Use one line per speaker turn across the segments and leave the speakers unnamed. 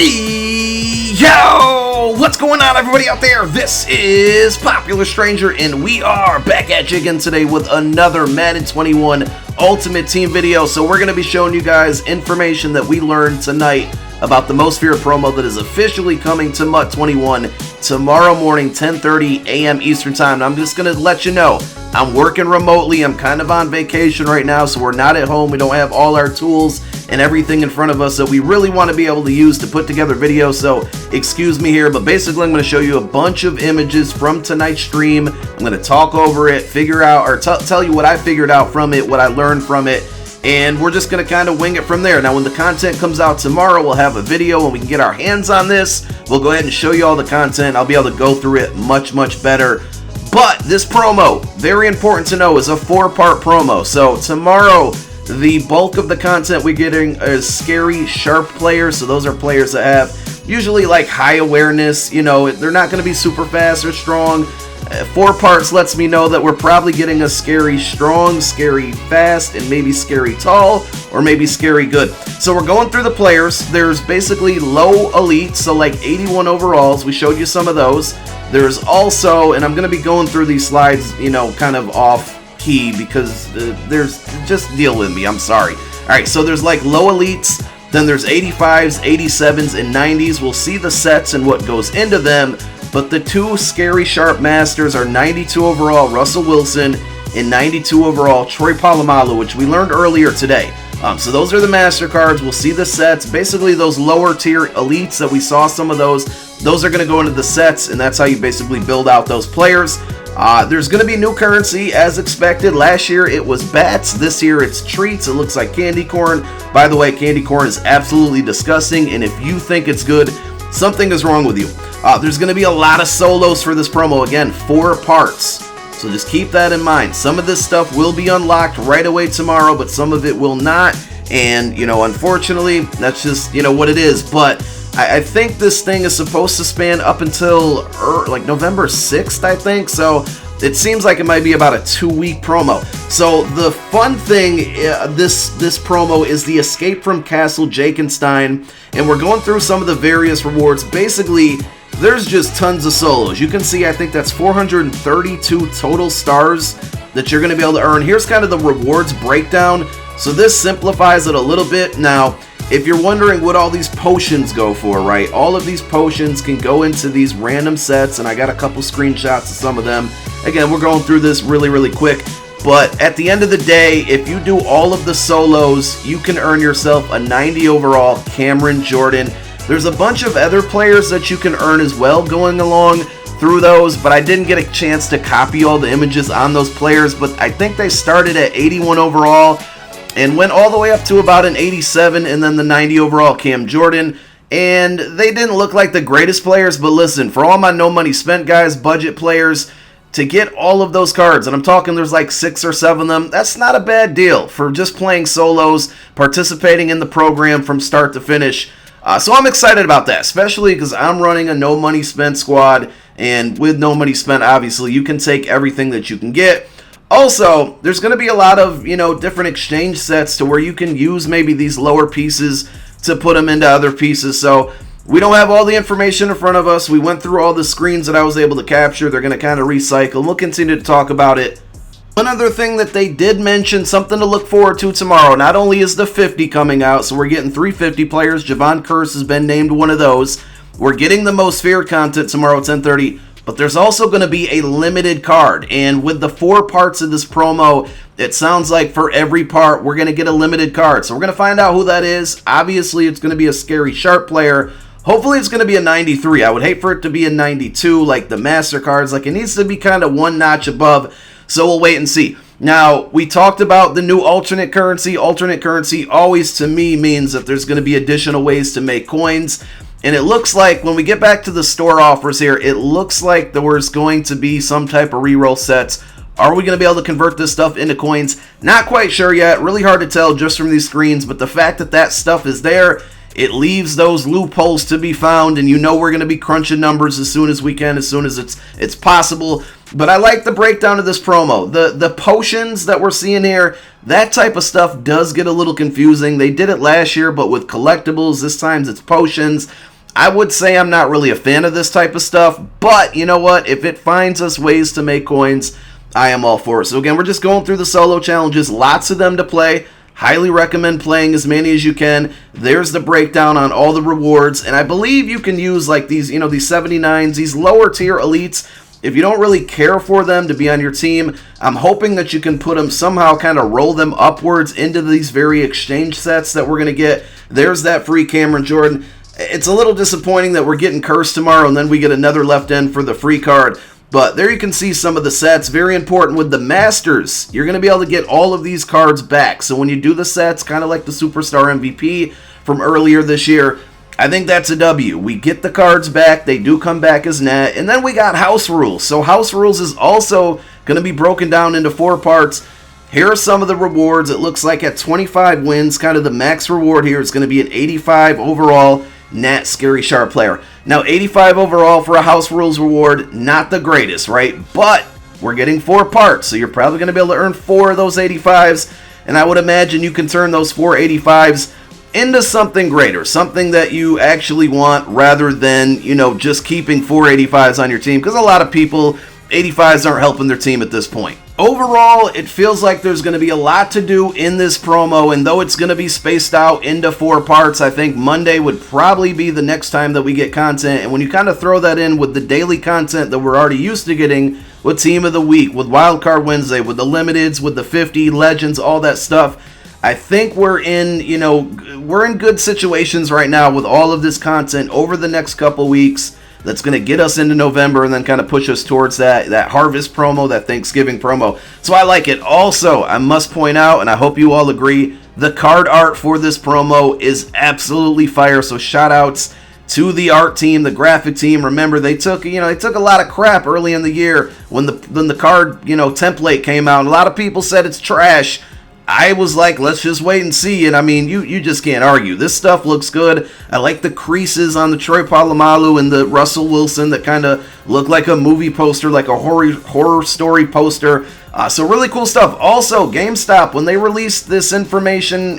Yo! What's going on, everybody out there? This is Popular Stranger, and we are back at you again today with another Madden 21 Ultimate Team video. So we're going to be showing you guys information that we learned tonight about the Most Feared promo that is officially coming to MUT 21 tomorrow morning, 10:30 a.m. Eastern Time. Now, I'm just going to let you know, I'm working remotely. I'm kind of on vacation right now, so we're not at home. We don't have all our tools and everything in front of us that we really want to be able to use to put together videos, so excuse me here, but basically I'm going to show you a bunch of images from tonight's stream. I'm going to talk over it, figure out, or tell you what I figured out from it, what I learned from it, and we're just going to kind of wing it from there. Now, when the content comes out tomorrow, we'll have a video and we can get our hands on this. We'll go ahead and show you all the content. I'll be able to go through it much better. But this promo, very important to know, is a 4-part promo. So tomorrow, the bulk of the content we're getting is scary, sharp players. So those are players that have usually like high awareness. You know, they're not going to be super fast or strong. 4 parts lets me know that we're probably getting a scary strong, scary fast, and maybe scary tall, or maybe scary good. So we're going through the players. There's basically low elite, so like 81 overalls. We showed you some of those. There's also, and I'm going to be going through these slides, you know, kind of off key because there's, just deal with me, I'm sorry. Alright, so there's like low elites, then there's 85s, 87s, and 90s. We'll see the sets and what goes into them, but the 2 scary sharp masters are 92 overall Russell Wilson and 92 overall Troy Polamalu, which we learned earlier today. So those are the master cards. We'll see the sets. Basically, those lower tier elites that we saw, some of those are going to go into the sets, and that's how you basically build out those players. There's going to be new currency as expected. Last year it was bats. This year it's treats. It looks like candy corn. By the way, candy corn is absolutely disgusting, and if you think it's good, something is wrong with you. There's going to be a lot of solos for this promo. Again, 4 parts. So just keep that in mind. Some of this stuff will be unlocked right away tomorrow, but some of it will not. And, you know, unfortunately, that's just, you know, what it is. But I think this thing is supposed to span up until like November 6th, I think. So it seems like it might be about a 2-week promo. So the fun thing, this promo is the Escape from Castle Jakenstein. And we're going through some of the various rewards. Basically, there's just tons of solos. You can see, I think that's 432 total stars that you're going to be able to earn. Here's kind of the rewards breakdown. So this simplifies it a little bit. Now, if you're wondering what all these potions go for, right? All of these potions can go into these random sets, and I got a couple screenshots of some of them. Again, we're going through this really quick. But at the end of the day, if you do all of the solos, you can earn yourself a 90 overall Cameron Jordan. There's a bunch of other players that you can earn as well going along through those, but I didn't get a chance to copy all the images on those players, but I think they started at 81 overall and went all the way up to about an 87, and then the 90 overall Cam Jordan. And they didn't look like the greatest players, but listen, for all my no money spent guys, budget players, to get all of those cards, and I'm talking there's like 6 or 7 of them, that's not a bad deal for just playing solos, participating in the program from start to finish. So I'm excited about that, especially because I'm running a no money spent squad, and with no money spent, obviously, you can take everything that you can get. Also, there's going to be a lot of, you know, different exchange sets to where you can use maybe these lower pieces to put them into other pieces. So we don't have all the information in front of us. We went through all the screens that I was able to capture. They're going to kind of recycle. We'll continue to talk about it. One other thing that they did mention, something to look forward to tomorrow, not only is the 50 coming out, so we're getting 350 players. Javon Curse has been named one of those. We're getting the Most Feared content tomorrow at 10:30, but there's also going to be a limited card. And with the 4 parts of this promo, it sounds like for every part, we're going to get a limited card. So we're going to find out who that is. Obviously, it's going to be a scary sharp player. Hopefully, it's going to be a 93. I would hate for it to be a 92 like the Master cards. Like, it needs to be kind of one notch above. So we'll wait and see. Now, we talked about the new alternate currency. Alternate currency always, to me, means that there's going to be additional ways to make coins. And it looks like, when we get back to the store offers here, it looks like there's going to be some type of reroll sets. Are we going to be able to convert this stuff into coins? Not quite sure yet. Really hard to tell just from these screens. But the fact that that stuff is there, it leaves those loopholes to be found. And you know we're going to be crunching numbers as soon as we can, as soon as it's possible. But I like the breakdown of this promo. The potions that we're seeing here, that type of stuff does get a little confusing. They did it last year, but with collectibles, this time it's potions. I would say I'm not really a fan of this type of stuff, but you know what? If it finds us ways to make coins, I am all for it. So again, we're just going through the solo challenges, lots of them to play. Highly recommend playing as many as you can. There's the breakdown on all the rewards, and I believe you can use like these, you know, these 79s, these lower tier elites. If you don't really care for them to be on your team, I'm hoping that you can put them somehow, kind of roll them upwards into these very exchange sets that we're going to get. There's that free Cameron Jordan. It's a little disappointing that we're getting cursed tomorrow and then we get another left end for the free card. But there you can see some of the sets. Very important with the Masters. You're going to be able to get all of these cards back. So when you do the sets, kind of like the Superstar MVP from earlier this year, I think that's a W. We get the cards back. They do come back as net. And then we got House Rules. So House Rules is also going to be broken down into 4 parts. Here are some of the rewards. It looks like at 25 wins, kind of the max reward here is going to be an 85 overall Nat Scary Sharp player. Now, 85 overall for a House Rules reward, not the greatest, right? But we're getting 4 parts, so you're probably going to be able to earn 4 of those 85s. And I would imagine you can turn those 4 85s into something greater, something that you actually want rather than, you know, just keeping 4 85s on your team, because a lot of people, 85s aren't helping their team at this point. Overall, it feels like there's going to be a lot to do in this promo, and though it's going to be spaced out into 4 parts, I think Monday would probably be the next time that we get content. And when you kind of throw that in with the daily content that we're already used to getting with Team of the Week, with Wildcard Wednesday, with the Limiteds, with the 50 Legends, all that stuff, I think we're in, you know, we're in good situations right now with all of this content over the next couple weeks. That's going to get us into November and then kind of push us towards that harvest promo, that Thanksgiving promo. So I like it. Also, I must point out, and I hope you all agree, the card art for this promo is absolutely fire. So shout outs to the art team, the graphic team. Remember, they took a lot of crap early in the year when the card, template came out. A lot of people said it's trash. I was like, let's just wait and see. And I mean, you just can't argue. This stuff looks good. I like the creases on the Troy Polamalu and the Russell Wilson that kind of look like a movie poster, like a horror story poster. So really cool stuff. Also, GameStop, when they released this information,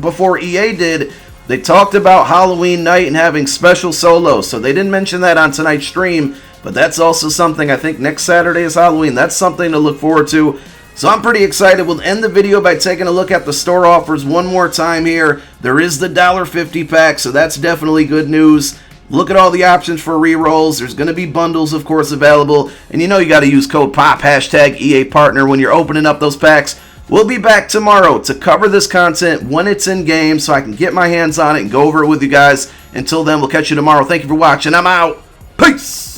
before EA did, they talked about Halloween night and having special solos. So they didn't mention that on tonight's stream, but that's also something. I think next Saturday is Halloween. That's something to look forward to. So I'm pretty excited. We'll end the video by taking a look at the store offers one more time here. There is the $1.50 pack, so that's definitely good news. Look at all the options for rerolls. There's going to be bundles, of course, available. And you got to use code POP, #EA Partner when you're opening up those packs. We'll be back tomorrow to cover this content when it's in game so I can get my hands on it and go over it with you guys. Until then, we'll catch you tomorrow. Thank you for watching. I'm out. Peace.